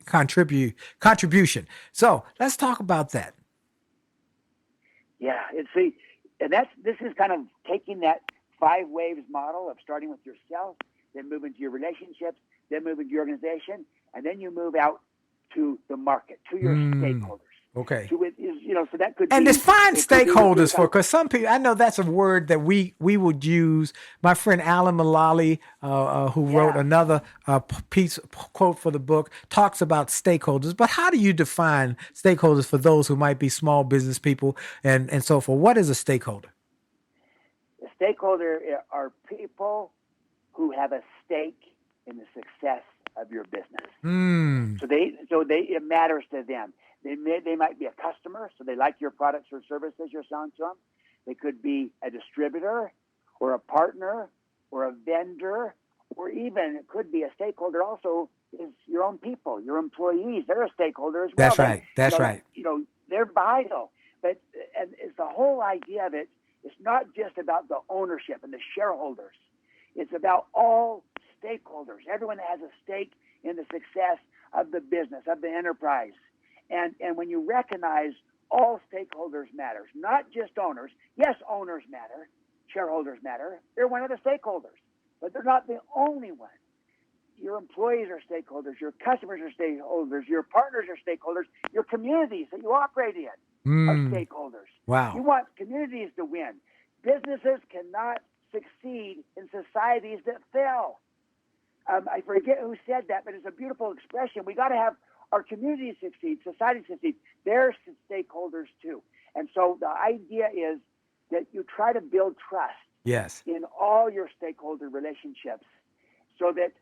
So let's talk about that. Yeah, this is kind of taking that 5 waves model of starting with yourself, then moving to your relationships, then moving to your organization, and then you move out to the market, to your stakeholders. Okay. So that could and be, define stakeholders because some people, I know that's a word that we would use. My friend Alan Mullally, who wrote another quote for the book, talks about stakeholders. But how do you define stakeholders for those who might be small business people and so forth? What is a stakeholder? A stakeholder are people who have a stake in the success of your business. So it matters to them. They might be a customer, so they like your products or services you're selling to them. They could be a distributor or a partner or a vendor, or even it could be a stakeholder also is your own people, your employees. They're a stakeholder as well. That's right. That's right. They're vital. But and it's the whole idea of it. It's not just about the ownership and the shareholders. It's about all stakeholders, everyone that has a stake in the success of the business, of the enterprise. And when you recognize all stakeholders matters, not just owners. Yes, owners matter. Shareholders matter. They're one of the stakeholders, but they're not the only one. Your employees are stakeholders. Your customers are stakeholders. Your partners are stakeholders. Your communities that you operate in are stakeholders. Wow. You want communities to win. Businesses cannot succeed in societies that fail. I forget who said that, but it's a beautiful expression. We got to have our communities succeed, society succeed. They're stakeholders too. And so the idea is that you try to build trust in all your stakeholder relationships, so that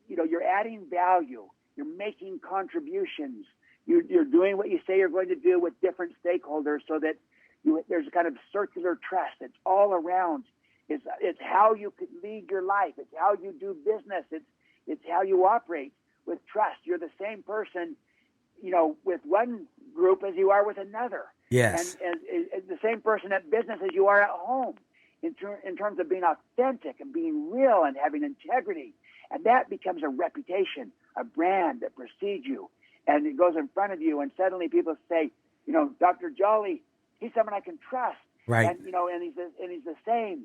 you're adding value, you're making contributions, you're doing what you say you're going to do with different stakeholders, so that there's a kind of circular trust that's all around. It's how you could lead your life. It's how you do business. It's how you operate with trust. You're the same person, with one group as you are with another. Yes. And the same person at business as you are at home, in terms of being authentic and being real and having integrity. And that becomes a reputation, a brand that precedes you. And it goes in front of you, and suddenly people say, Dr. Jolley, he's someone I can trust. Right. And, he's the same,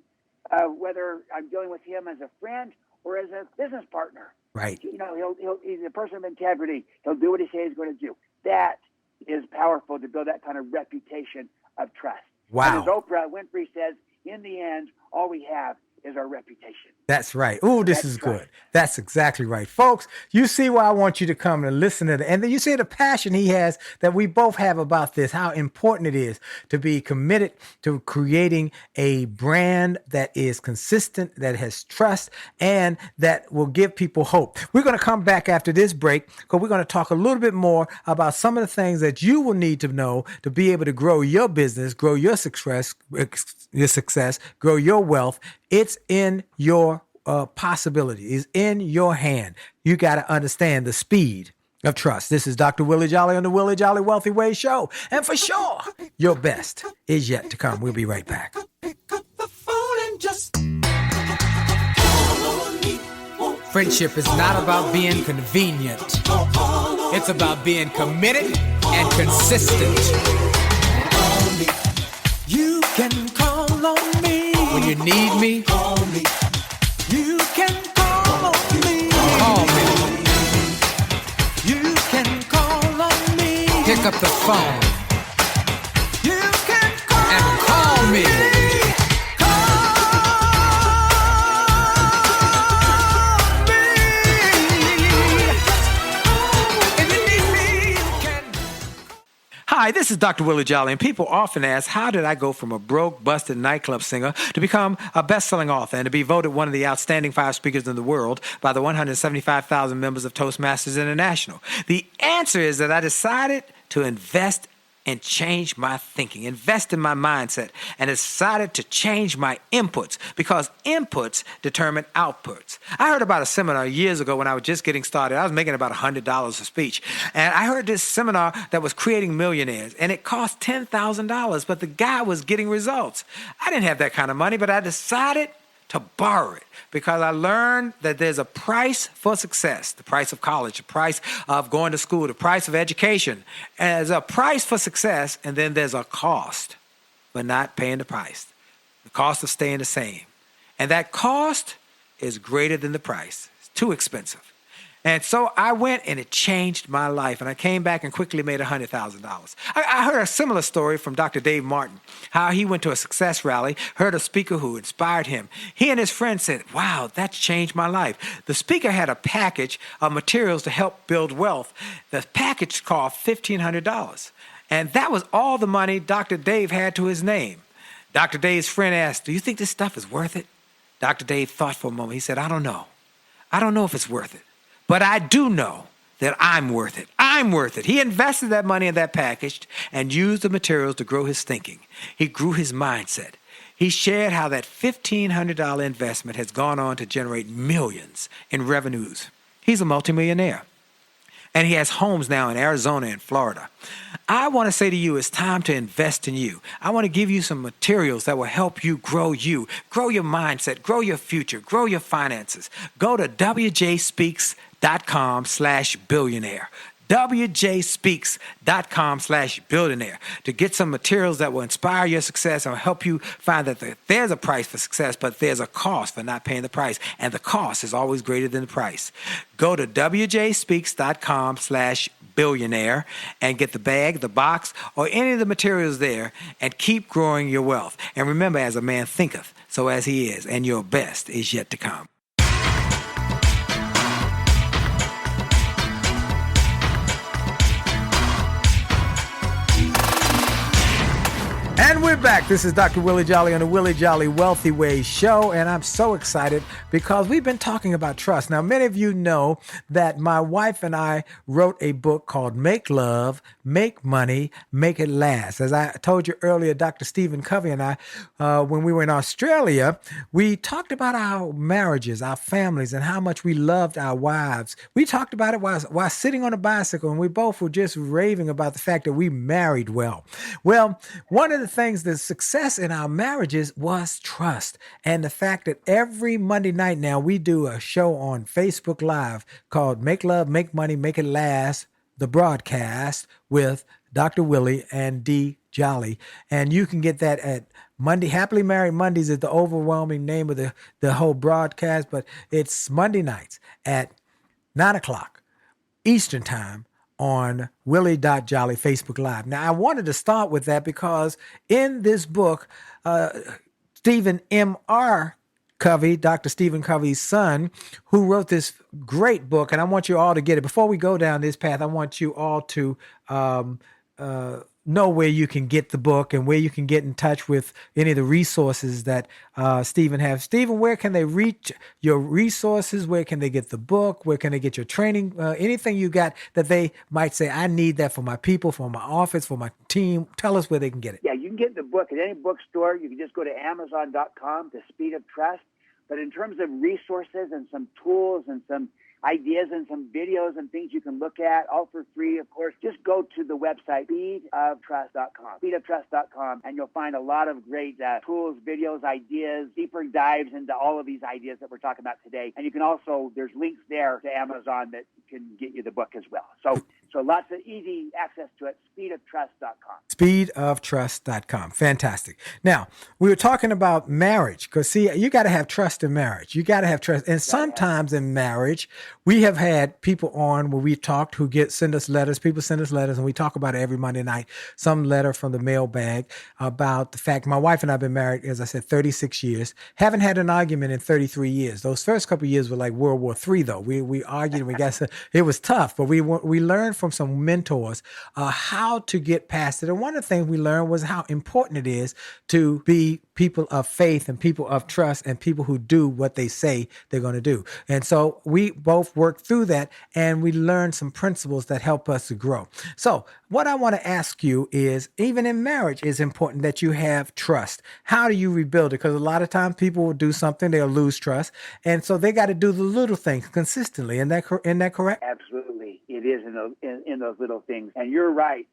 whether I'm dealing with him as a friend or as a business partner. Right. He's a person of integrity. He'll do what he says he's going to do. That is powerful to build that kind of reputation of trust. Wow. And as Oprah Winfrey says, in the end, all we have is our reputation. That's right. Oh, this is good. That's exactly right. Folks, you see why I want you to come and listen to it. And then you see the passion he has that we both have about this, how important it is to be committed to creating a brand that is consistent, that has trust, and that will give people hope. We're going to come back after this break because we're going to talk a little bit more about some of the things that you will need to know to be able to grow your business, grow your success, grow your wealth. It's in your possibility. It's in your hand. You got to understand the speed of trust. This is Dr. Willie Jolley on the Willie Jolley Wealthy Way Show. And for sure, your best is yet to come. We'll be right back. Friendship is not about being convenient. It's about being committed and consistent. You can call call on me. When you need me, call me. You can call on me. Call me. You can call on me. Pick up the phone. You can call and call me. Hi, this is Dr. Willie Jolley, and people often ask, how did I go from a broke, busted nightclub singer to become a best-selling author and to be voted one of the outstanding 5 speakers in the world by the 175,000 members of Toastmasters International? The answer is that I decided to invest and change my thinking, invest in my mindset, and decided to change my inputs because inputs determine outputs. I heard about a seminar years ago when I was just getting started. I was making about $100 a speech. And I heard this seminar that was creating millionaires, and it cost $10,000, but the guy was getting results. I didn't have that kind of money, but I decided to borrow it because I learned that there's a price for success, the price of college, the price of going to school, the price of education. And there's a price for success, and then there's a cost for not paying the price, the cost of staying the same. And that cost is greater than the price. It's too expensive. And so I went, and it changed my life. And I came back and quickly made $100,000. I heard a similar story from Dr. Dave Martin, how he went to a success rally, heard a speaker who inspired him. He and his friend said, wow, that's changed my life. The speaker had a package of materials to help build wealth. The package cost $1,500. And that was all the money Dr. Dave had to his name. Dr. Dave's friend asked, do you think this stuff is worth it? Dr. Dave thought for a moment. He said, I don't know. I don't know if it's worth it. But I do know that I'm worth it. I'm worth it. He invested that money in that package and used the materials to grow his thinking. He grew his mindset. He shared how that $1,500 investment has gone on to generate millions in revenues. He's a multimillionaire. And he has homes now in Arizona and Florida. I want to say to you, it's time to invest in you. I want to give you some materials that will help you, grow your mindset, grow your future, grow your finances. Go to wjspeaks.com/billionaire. wjspeaks.com/billionaire to get some materials that will inspire your success and help you find that there's a price for success, but there's a cost for not paying the price. And the cost is always greater than the price. Go to wjspeaks.com/billionaire and get the bag, the box, or any of the materials there and keep growing your wealth. And remember, as a man thinketh, so as he is, and your best is yet to come. And we're back. This is Dr. Willie Jolley on the Willie Jolley Wealthy Ways Show, and I'm so excited because we've been talking about trust. Now, many of you know that my wife and I wrote a book called Make Love, Make Money, Make It Last. As I told you earlier, Dr. Stephen Covey and I, when we were in Australia, we talked about our marriages, our families, and how much we loved our wives. We talked about it while sitting on a bicycle, and we both were just raving about the fact that we married well. Well, one of the things, the success in our marriages was trust. And the fact that every Monday night now we do a show on Facebook Live called Make Love, Make Money, Make It Last, the broadcast with Dr. Willie and D. Jolley. And you can get that at Monday. Happily Married Mondays is the overwhelming name of the whole broadcast, but it's Monday nights at 9 o'clock Eastern Time on Willie.Jolley Facebook Live. Now, I wanted to start with that because in this book, Stephen M.R. Covey, Dr. Stephen Covey's son, who wrote this great book, and I want you all to get it. Before we go down this path, I want you all to know where you can get the book and where you can get in touch with any of the resources that Stephen has. Stephen, where can they reach your resources? Where can they get the book? Where can they get your training? Anything you got that they might say, I need that for my people, for my office, for my team. Tell us where they can get it. Yeah, you can get the book at any bookstore. You can just go to Amazon.com, The Speed of Trust. But in terms of resources and some tools and some ideas and some videos and things you can look at, all for free, of course, just go to the website, speedoftrust.com, and you'll find a lot of great tools, videos, ideas, deeper dives into all of these ideas that we're talking about today. And you can also, there's links there to Amazon that can get you the book as well. So So lots of easy access to it, speedoftrust.com. Speedoftrust.com. Fantastic. Now, we were talking about marriage because, see, you got to have trust in marriage. You got to have trust. And sometimes in marriage, we have had people on where we've talked who send us letters. People send us letters, and we talk about it every Monday night. Some letter from the mailbag about the fact my wife and I have been married, as I said, 36 years. Haven't had an argument in 33 years. Those first couple of years were like World War III, though. We argued and we got it was tough, but we learned from some mentors how to get past it. And one of the things we learned was how important it is to be people of faith and people of trust and people who do what they say they're going to do. And so we both worked through that and we learned some principles that help us to grow. So what I want to ask you is, even in marriage, it's important that you have trust. How do you rebuild it? Because a lot of times people will do something, they'll lose trust. And so they got to do the little things consistently. Isn't that correct? Absolutely. It is in those little things. And you're right.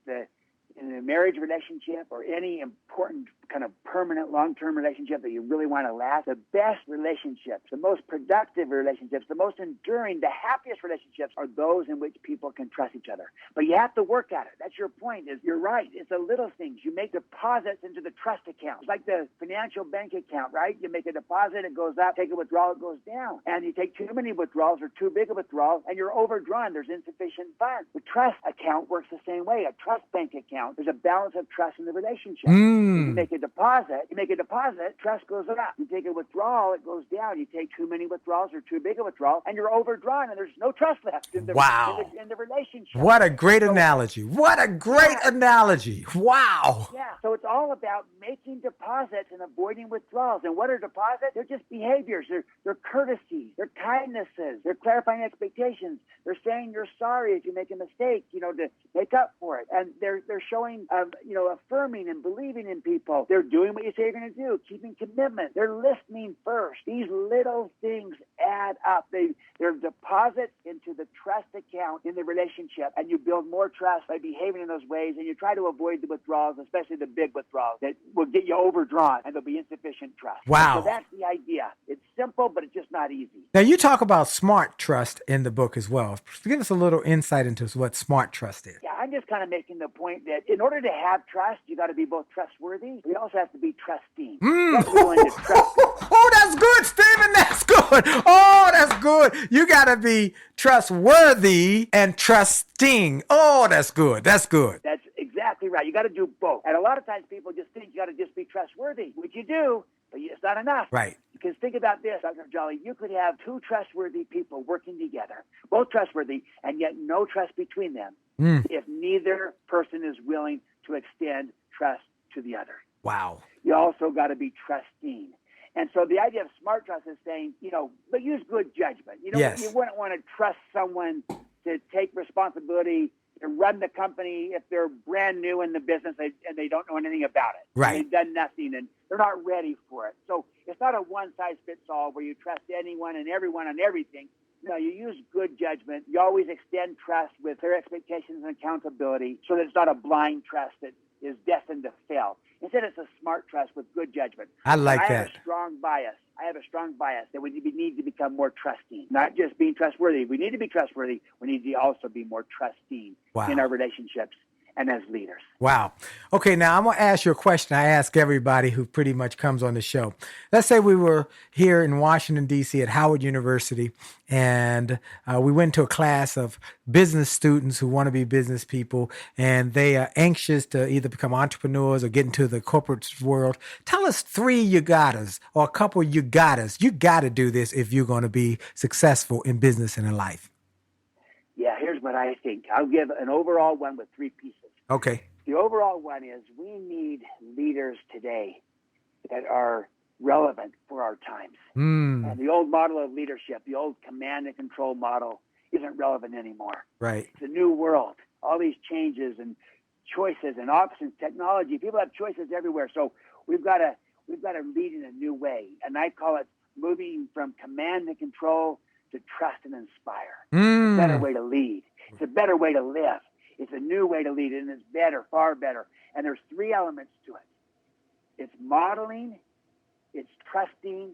In a marriage relationship or any important kind of permanent long-term relationship that you really want to last, the best relationships, the most productive relationships, the most enduring, the happiest relationships are those in which people can trust each other. But you have to work at it. That's your point. Is you're right. It's the little things. You make deposits into the trust account. It's like the financial bank account, right? You make a deposit, it goes up. Take a withdrawal, it goes down. And you take too many withdrawals or too big a withdrawal, and you're overdrawn. There's insufficient funds. The trust account works the same way. A trust bank account, there's a balance of trust in the relationship. You make a deposit, trust goes up. You take a withdrawal, it goes down. You take too many withdrawals or too big a withdrawal, and you're overdrawn, and there's no trust left in the relationship. What a great analogy. What a great analogy. Wow. Yeah. So it's all about making deposits and avoiding withdrawals. And what are deposits? They're just behaviors. They're courtesies. They're kindnesses. They're clarifying expectations. They're saying you're sorry if you make a mistake, to make up for it. And they're showing, affirming and believing in people. They're doing what you say you're going to do, keeping commitment. They're listening first. These little things add up. They're deposits into the trust account in the relationship, and you build more trust by behaving in those ways, and you try to avoid the withdrawals, especially the big withdrawals that will get you overdrawn, and there'll be insufficient trust. Wow. So that's the idea. It's simple, but it's just not easy. Now, you talk about smart trust in the book as well. Give us a little insight into what smart trust is. Yeah, I'm just kind of making the point that in order to have trust, you got to be both trustworthy, but you also have to be trusting. You have to be willing to trust. Oh, that's good, Stephen. That's good. Oh, that's good. You got to be trustworthy and trusting. Oh, that's good. That's good. That's exactly right. You got to do both. And a lot of times people just think you got to just be trustworthy, which you do, but it's not enough. Right. Because think about this, Dr. Jolley. You could have two trustworthy people working together, both trustworthy, and yet no trust between them if neither person is willing to extend trust to the other. Wow. You also got to be trusting. And so the idea of smart trust is saying, but use good judgment. Yes. You wouldn't want to trust someone to take responsibility to run the company if they're brand new in the business and they don't know anything about it. Right. They've done nothing and they're not ready for it. So it's not a one-size-fits-all where you trust anyone and everyone on everything. No, you use good judgment. You always extend trust with clear expectations and accountability so that it's not a blind trust that is destined to fail. Instead, it's a smart trust with good judgment. I like that. I have a strong bias that we need to become more trusting, not just being trustworthy. We need to be trustworthy. We need to also be more trusting in our relationships and as leaders. Wow. Okay, now I'm going to ask you a question I ask everybody who pretty much comes on the show. Let's say we were here in Washington, D.C. at Howard University, and we went to a class of business students who want to be business people, and they are anxious to either become entrepreneurs or get into the corporate world. Tell us 3 you gotas or a couple you gotas. You got to do this if you're going to be successful in business and in life. Yeah, here's what I think. I'll give an overall one with 3 pieces. Okay. The overall one is we need leaders today that are relevant for our times. And the old model of leadership, the old command and control model, isn't relevant anymore. Right. It's a new world. All these changes and choices and options, technology. People have choices everywhere. So we've got to lead in a new way. And I call it moving from command and control to trust and inspire. It's a better way to lead. It's a better way to live. It's a new way to lead, and it's better, far better. And there's 3 elements to it. It's modeling, it's trusting,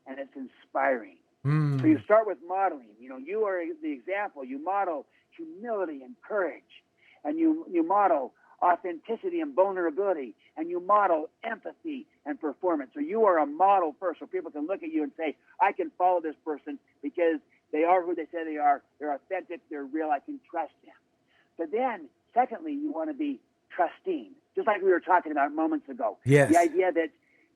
and it's inspiring. So you start with modeling. You are the example. You model humility and courage, and you model authenticity and vulnerability, and you model empathy and performance. So you are a model first, so people can look at you and say, I can follow this person because they are who they say they are. They're authentic. They're real. I can trust them. But then, secondly, you want to be trusting, just like we were talking about moments ago. Yes. The idea that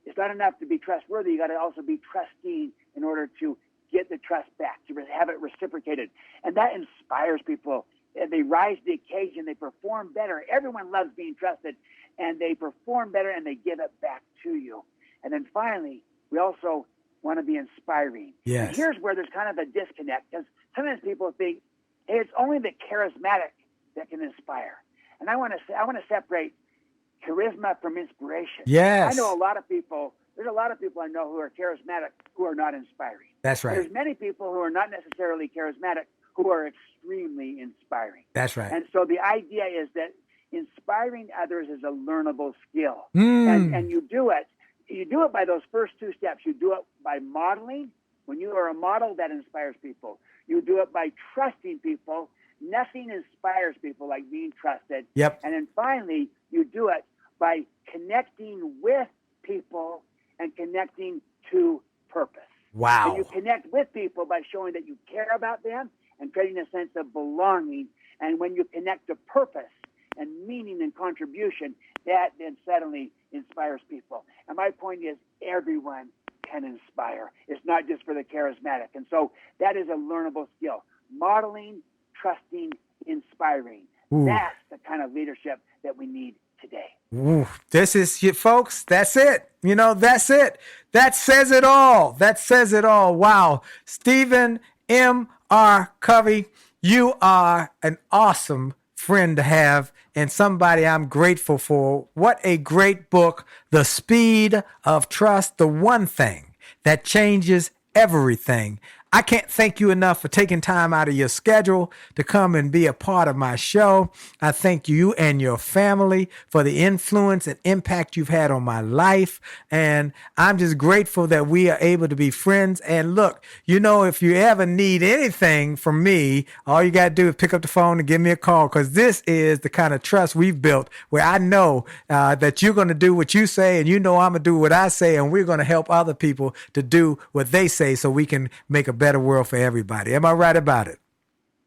it's not enough to be trustworthy. You got to also be trusting in order to get the trust back, to have it reciprocated. And that inspires people. They rise to the occasion. They perform better. Everyone loves being trusted, and they perform better, and they give it back to you. And then finally, we also want to be inspiring. Yes. And here's where there's kind of a disconnect, because sometimes people think, hey, it's only the charismatic that can inspire. And I want to separate charisma from inspiration. Yes. I know a lot of people. There's a lot of people I know who are charismatic who are not inspiring. That's right. There's many people who are not necessarily charismatic who are extremely inspiring. That's right. And so the idea is that inspiring others is a learnable skill. And you do it by those first two steps. You do it by modeling. When you are a model, that inspires people. You do it by trusting people. Nothing inspires people like being trusted. Yep. And then finally, you do it by connecting with people and connecting to purpose. Wow. And you connect with people by showing that you care about them and creating a sense of belonging. And when you connect to purpose and meaning and contribution, that then suddenly inspires people. And my point is, everyone can inspire. It's not just for the charismatic. And so that is a learnable skill. Modeling, trusting, inspiring. Ooh. That's the kind of leadership that we need today. Ooh, this is it, folks. That's it. That's it. That says it all. That says it all. Wow. Stephen M.R. Covey, you are an awesome friend to have and somebody I'm grateful for. What a great book. The Speed of Trust, the one thing that changes everything. I can't thank you enough for taking time out of your schedule to come and be a part of my show. I thank you and your family for the influence and impact you've had on my life. And I'm just grateful that we are able to be friends. And look, if you ever need anything from me, all you got to do is pick up the phone and give me a call, because this is the kind of trust we've built where I know that you're going to do what you say, and I'm going to do what I say, and we're going to help other people to do what they say so we can make a better world for everybody. Am I right about it?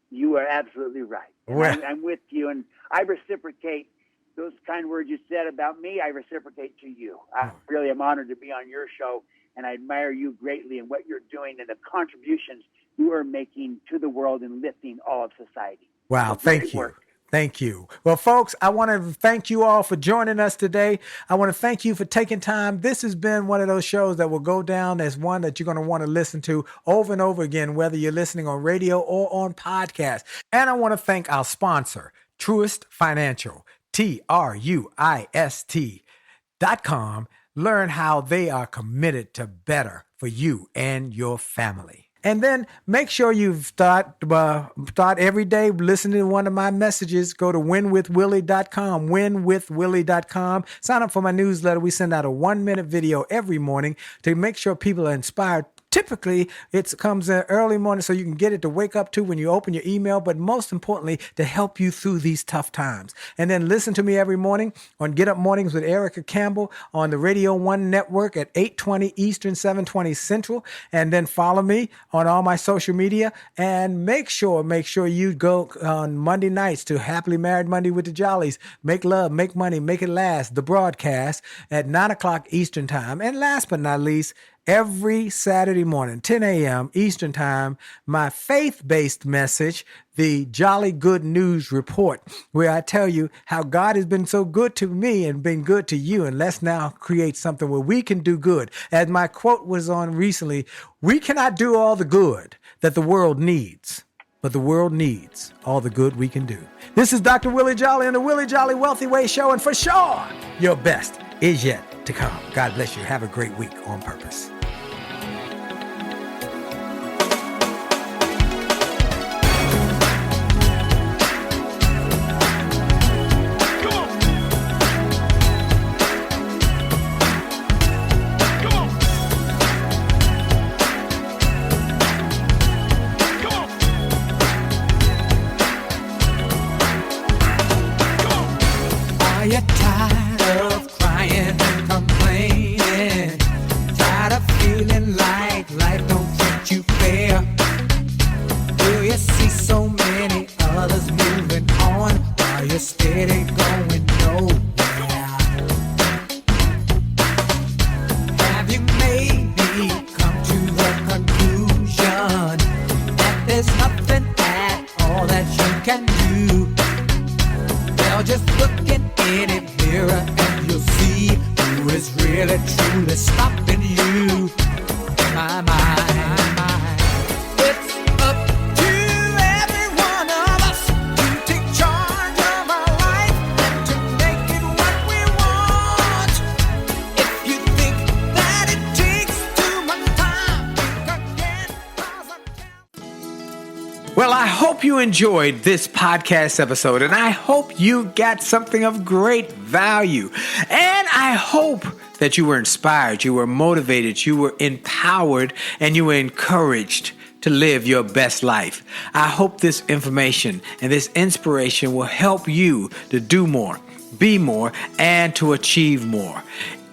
You are absolutely right. Well, I'm with you, and I reciprocate those kind words you said about me. I reciprocate to you. I really am honored to be on your show, and I admire you greatly and what you're doing and the contributions you are making to the world and lifting all of society. Wow, thank you. Thank you. Well, folks, I want to thank you all for joining us today. I want to thank you for taking time. This has been one of those shows that will go down as one that you're going to want to listen to over and over again, whether you're listening on radio or on podcast. And I want to thank our sponsor, Truist Financial, TRUIST.com. Learn how they are committed to better for you and your family. And then make sure you start every day listening to one of my messages. Go to winwithwillie.com, winwithwillie.com. Sign up for my newsletter. We send out a 1-minute video every morning to make sure people are inspired. Typically, it comes in early morning so you can get it to wake up to when you open your email, but most importantly, to help you through these tough times. And then listen to me every morning on Get Up Mornings with Erica Campbell on the Radio 1 network at 8:20 Eastern, 7:20 Central. And then follow me on all my social media. And make sure you go on Monday nights to Happily Married Monday with the Jollies. Make love, make money, make it last. The broadcast at 9 o'clock Eastern time. And last but not least, every Saturday morning, 10 a.m. Eastern Time, my faith-based message, the Jolly Good News Report, where I tell you how God has been so good to me and been good to you. And let's now create something where we can do good. As my quote was on recently, we cannot do all the good that the world needs, but the world needs all the good we can do. This is Dr. Willie Jolley and the Willie Jolley Wealthy Way Show. And for sure, your best is yet to come. God bless you. Have a great week on purpose. Are you tired of crying and complaining? Tired of feeling like life don't treat you fair? Do you see so many others moving on while you're steady going nowhere? Have you maybe come to the conclusion that there's nothing at all that you can do? Well, just look in any mirror and you'll see who is really truly stopping you. My mind. It's up to every one of us to take charge of our life and to make it what we want. If you think that it takes too much time, think again. Well, I hope you enjoyed this podcast episode, and I hope you got something of great value. And I hope that you were inspired, you were motivated, you were empowered, and you were encouraged to live your best life. I hope this information and this inspiration will help you to do more, be more, and to achieve more.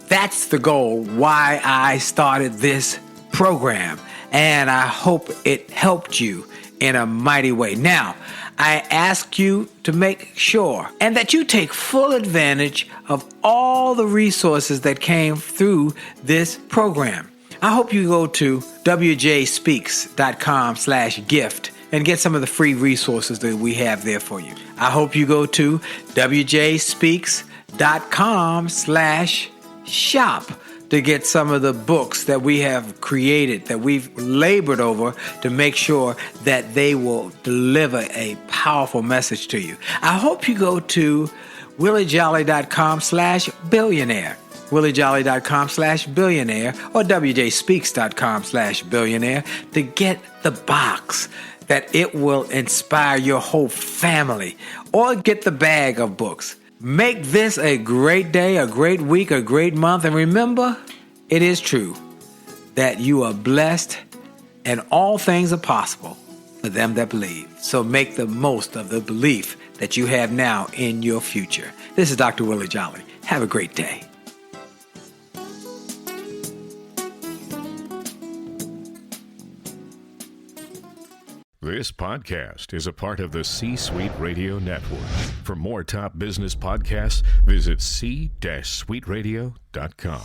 That's the goal why I started this program, and I hope it helped you in a mighty way. Now, I ask you to make sure and that you take full advantage of all the resources that came through this program. I hope you go to wjspeaks.com/gift and get some of the free resources that we have there for you. I hope you go to wjspeaks.com/shop to get some of the books that we have created, that we've labored over to make sure that they will deliver a powerful message to you. I hope you go to williejolly.com/billionaire, williejolly.com/billionaire, or wjspeaks.com/billionaire to get the box that it will inspire your whole family, or get the bag of books. Make this a great day, a great week, a great month. And remember, it is true that you are blessed and all things are possible for them that believe. So make the most of the belief that you have now in your future. This is Dr. Willie Jolley. Have a great day. This podcast is a part of the C-Suite Radio Network. For more top business podcasts, visit c-suiteradio.com.